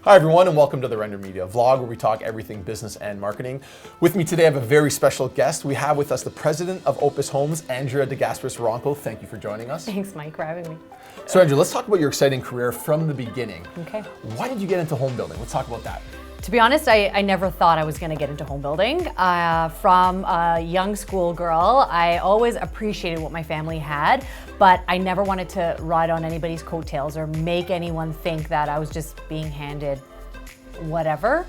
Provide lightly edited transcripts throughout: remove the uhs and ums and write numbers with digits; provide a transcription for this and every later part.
Hi everyone, and welcome to the Render Media vlog, where we talk everything business and marketing. With me today I have a very special guest. We have with us the president of OPUS Homes, Andrea DeGasperis-Ronco. Thank you for joining us. Thanks, Mike, for having me. So Andrea, let's talk about your exciting career from the beginning. Okay. Why did you get into home building? Let's talk about that. To be honest, I never thought I was going to get into home building. From a young schoolgirl, I always appreciated what my family had, but I never wanted to ride on anybody's coattails or make anyone think that I was just being handed whatever.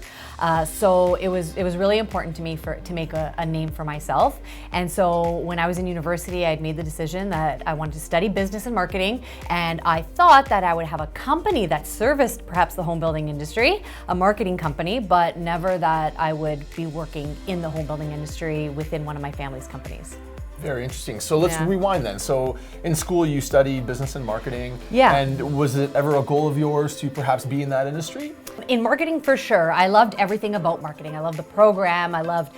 So it was really important to me to make a name for myself. And so when I was in university, I'd made the decision that I wanted to study business and marketing, and I thought that I would have a company that serviced perhaps the home building industry, a marketing company, but never that I would be working in the home building industry within one of my family's companies. Very interesting. So let's rewind then. So in school you studied business and marketing. Yeah. And was it ever a goal of yours to perhaps be in that industry? In marketing, for sure. I loved everything about marketing. I loved the program. I loved,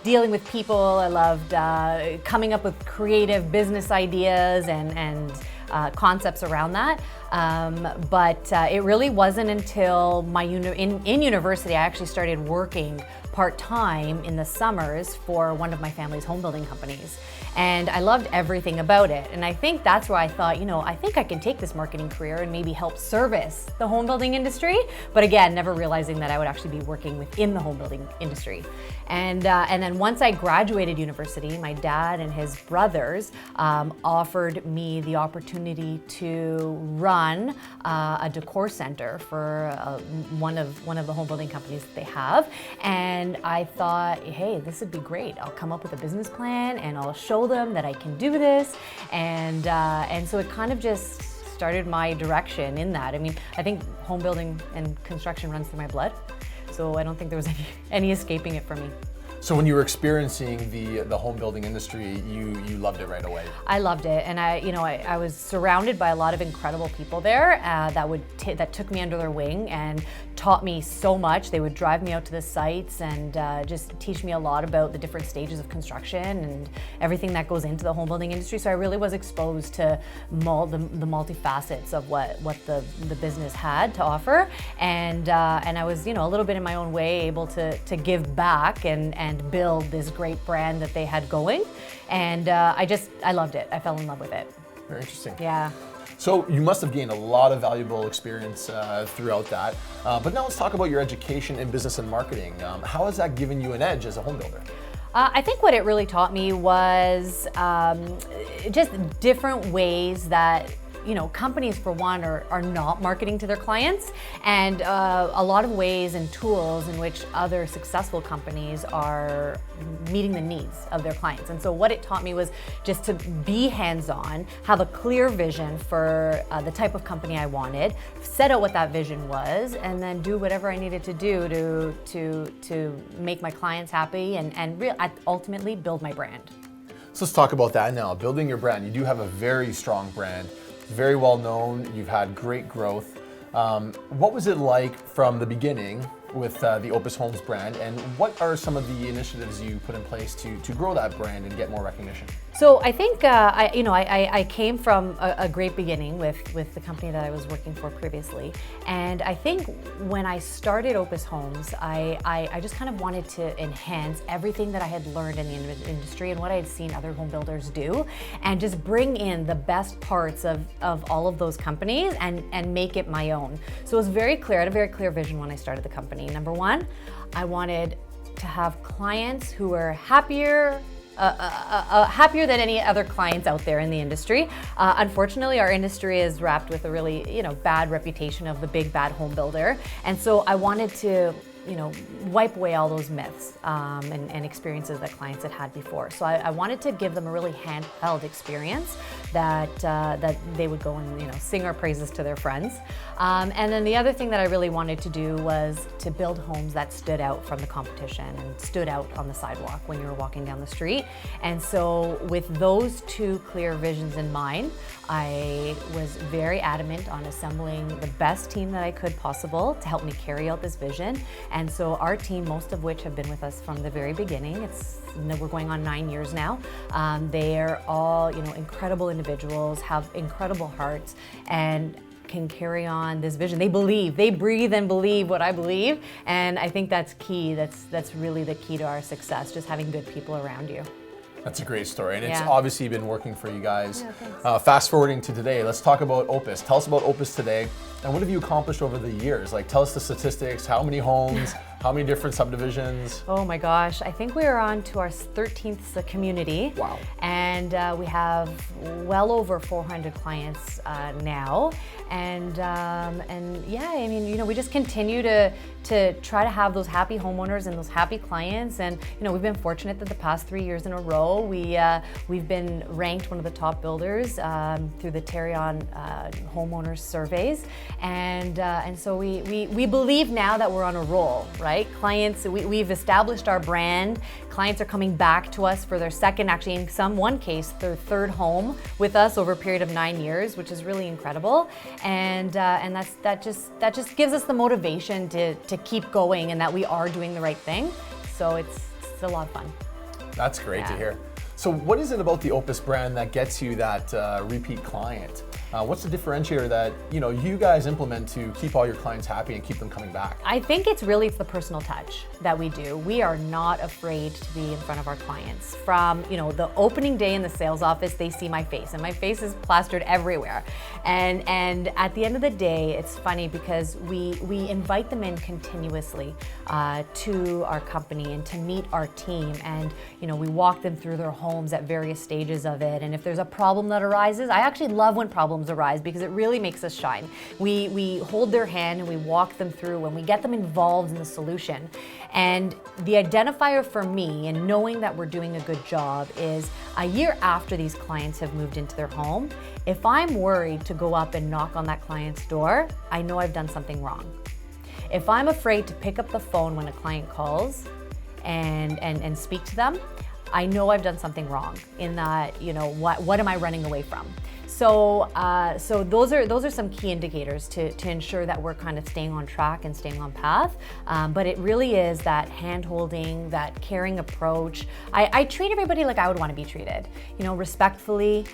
dealing with people. I loved coming up with creative business ideas and concepts around that. But it really wasn't until in university I actually started working part-time in the summers for one of my family's home building companies. And I loved everything about it. And I think that's where I thought, I think I can take this marketing career and maybe help service the home building industry. But again, never realizing that I would actually be working within the home building industry. And then once I graduated university, my dad and his brothers offered me the opportunity to run a decor center for one of the home building companies that they have. And I thought, hey, this would be great. I'll come up with a business plan and I'll show them that I can do this. And so it kind of just started my direction in that. I mean, I think home building and construction runs through my blood. So I don't think there was any escaping it for me. So when you were experiencing the home building industry, you loved it right away. I loved it, and I was surrounded by a lot of incredible people there that took me under their wing and taught me so much. They would drive me out to the sites and just teach me a lot about the different stages of construction and everything that goes into the home building industry. So I really was exposed to the multifacets of what the business had to offer, and I was a little bit in my own way able to give back and build this great brand that they had going. And I loved it. I fell in love with it. Very interesting. Yeah. So you must have gained a lot of valuable experience throughout that. But now let's talk about your education in business and marketing. How has that given you an edge as a home builder? I think what it really taught me was just different ways that companies, for one, are not marketing to their clients, and a lot of ways and tools in which other successful companies are meeting the needs of their clients. And so what it taught me was just to be hands-on, have a clear vision for the type of company I wanted, set out what that vision was, and then do whatever I needed to do to make my clients happy and ultimately build my brand. So let's talk about that now. Building your brand. You do have a very strong brand. Very well known, you've had great growth. What was it like from the beginning with the OPUS Homes brand, and what are some of the initiatives you put in place to grow that brand and get more recognition? So I think I came from a great beginning with the company that I was working for previously, and I think when I started OPUS Homes, I just kind of wanted to enhance everything that I had learned in the industry and what I had seen other home builders do, and just bring in the best parts of all of those companies and make it my own. So it was very clear. I had a very clear vision when I started the company. Number one, I wanted to have clients who were happier than any other clients out there in the industry. Unfortunately, our industry is wrapped with a really, bad reputation of the big bad home builder. And so I wanted to, wipe away all those myths and experiences that clients had before. So I wanted to give them a really handheld experience that they would go and sing our praises to their friends. And then the other thing that I really wanted to do was to build homes that stood out from the competition and stood out on the sidewalk when you were walking down the street. And so with those two clear visions in mind, I was very adamant on assembling the best team that I could possible to help me carry out this vision. And so our team, most of which have been with us from the very beginning, we're going on 9 years now. They are all, incredible individuals, have incredible hearts, and can carry on this vision. They believe, they breathe and believe what I believe, and I think that's key. That's really the key to our success, just having good people around you. That's a great story, and it's Yeah. obviously been working for you guys. Yeah, thanks. Fast forwarding to today, let's talk about Opus. Tell us about Opus today, and what have you accomplished over the years? Like, tell us the statistics, how many homes, how many different subdivisions? Oh my gosh, I think we are on to our 13th community. Wow. And we have well over 400 clients now. And yeah, I mean, you know, we just continue to try to have those happy homeowners and those happy clients. And, you know, we've been fortunate that the past 3 years in a row, we've been ranked one of the top builders through the Terrion homeowners surveys. And so we believe now that we're on a roll, right? Clients, we've established our brand. Clients are coming back to us for their second, actually in one case, their third home with us over a period of 9 years, which is really incredible. And that just gives us the motivation to keep going, and that we are doing the right thing. So it's a lot of fun. That's great to Yeah. hear. So what is it about the Opus brand that gets you that repeat client? What's the differentiator that you guys implement to keep all your clients happy and keep them coming back? I think it's the personal touch that we do. We are not afraid to be in front of our clients. From the opening day in the sales office, they see my face, and my face is plastered everywhere. And at the end of the day, it's funny because we invite them in continuously to our company and to meet our team, and we walk them through their homes at various stages of it. And if there's a problem that arises, I actually love when problems arise because it really makes us shine. We hold their hand and we walk them through and we get them involved in the solution. And the identifier for me in knowing that we're doing a good job is a year after these clients have moved into their home, if I'm worried to go up and knock on that client's door, I know I've done something wrong. If I'm afraid to pick up the phone when a client calls and speak to them, I know I've done something wrong in that, what am I running away from? So those are some key indicators to ensure that we're kind of staying on track and staying on path. But it really is that hand-holding, that caring approach. I treat everybody like I would want to be treated, respectfully,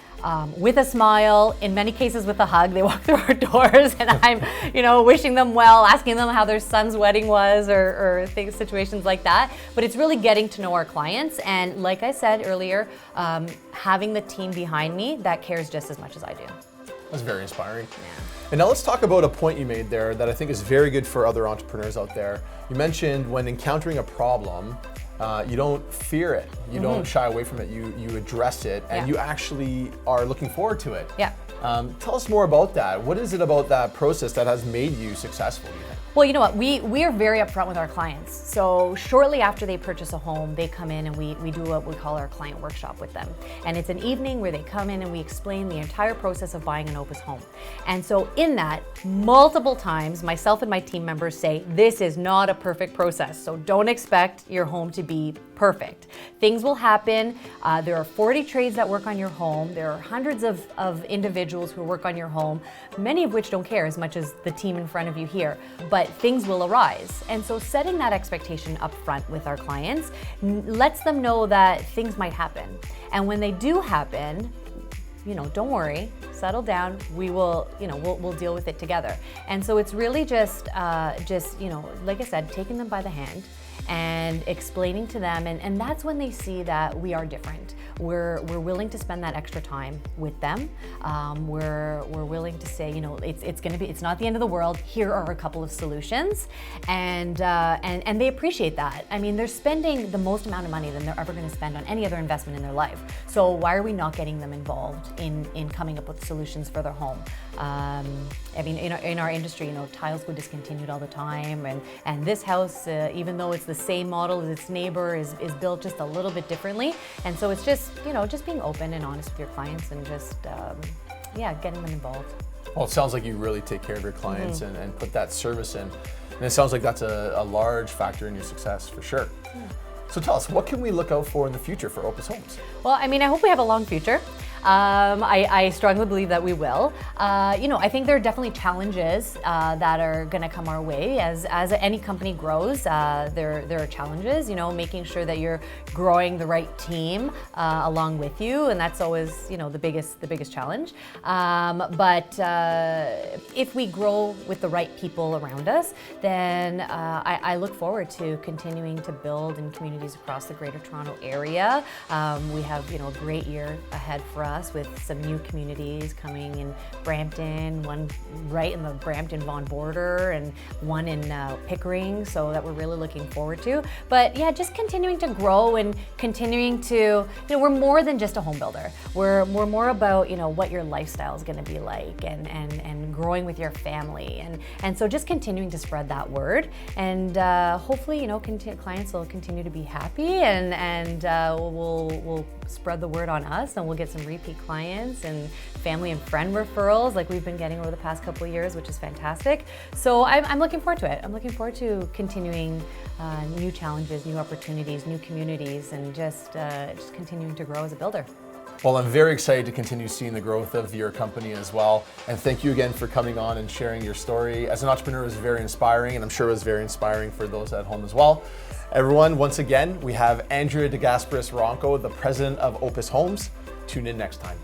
with a smile, in many cases with a hug. They walk through our doors and I'm, wishing them well, asking them how their son's wedding was or situations like that. But it's really getting to know our clients. And like I said earlier, having the team behind me that cares just as much as I do. That's very inspiring. Yeah. And now let's talk about a point you made there that I think is very good for other entrepreneurs out there. You mentioned when encountering a problem, you don't fear it. You don't shy away from it. You address it, and you actually are looking forward to it. Yeah. Tell us more about that. What is it about that process that has made you successful, do you think? Well, you know what? We are very upfront with our clients. So shortly after they purchase a home, they come in and we do what we call our client workshop with them. And it's an evening where they come in and we explain the entire process of buying an Opus home. And so in that, multiple times, myself and my team members say, this is not a perfect process. So don't expect your home to be perfect. Things will happen. There are 40 trades that work on your home. There are hundreds of individuals who work on your home, many of which don't care as much as the team in front of you here. But things will arise. And so setting that expectation up front with our clients lets them know that things might happen. And when they do happen, don't worry, settle down. We will, we'll deal with it together. And so it's really just like I said, taking them by the hand and explaining to them, and that's when they see that we are different. We're willing to spend that extra time with them. We're willing to say, it's not the end of the world. Here are a couple of solutions, and they appreciate that. I mean, they're spending the most amount of money than they're ever going to spend on any other investment in their life. So why are we not getting them involved in coming up with solutions for their home? I mean, in our industry, tiles go discontinued all the time, and this house, even though it's the same model as its neighbor, is built just a little bit differently. And so it's just being open and honest with your clients and just getting them involved. Well, it sounds like you really take care of your clients and put that service in. And it sounds like that's a large factor in your success for sure. Yeah. So tell us, what can we look out for in the future for Opus Homes? Well, I mean, I hope we have a long future. I strongly believe that we will. I think there are definitely challenges that are going to come our way as any company grows. There are challenges. Making sure that you're growing the right team along with you, and that's always the biggest challenge. But if we grow with the right people around us, then I look forward to continuing to build in communities across the Greater Toronto Area. We have a great year ahead for us with some new communities coming in Brampton, one right in the Brampton-Vaughan border, and one in Pickering, so that we're really looking forward to. But yeah, just continuing to grow and continuing to, we're more than just a home builder. We're more about, what your lifestyle is going to be like and growing with your family. And so just continuing to spread that word. And hopefully, clients will continue to be happy and we'll spread the word on us, and we'll get some repeat clients and family and friend referrals like we've been getting over the past couple of years, which is fantastic. So I'm looking forward to it. I'm looking forward to continuing new challenges, new opportunities, new communities, and just continuing to grow as a builder. Well, I'm very excited to continue seeing the growth of your company as well. And thank you again for coming on and sharing your story. As an entrepreneur, it was very inspiring, and I'm sure it was very inspiring for those at home as well. Everyone, once again, we have Andrea DeGasperis-Ronco, the president of OPUS Homes. Tune in next time.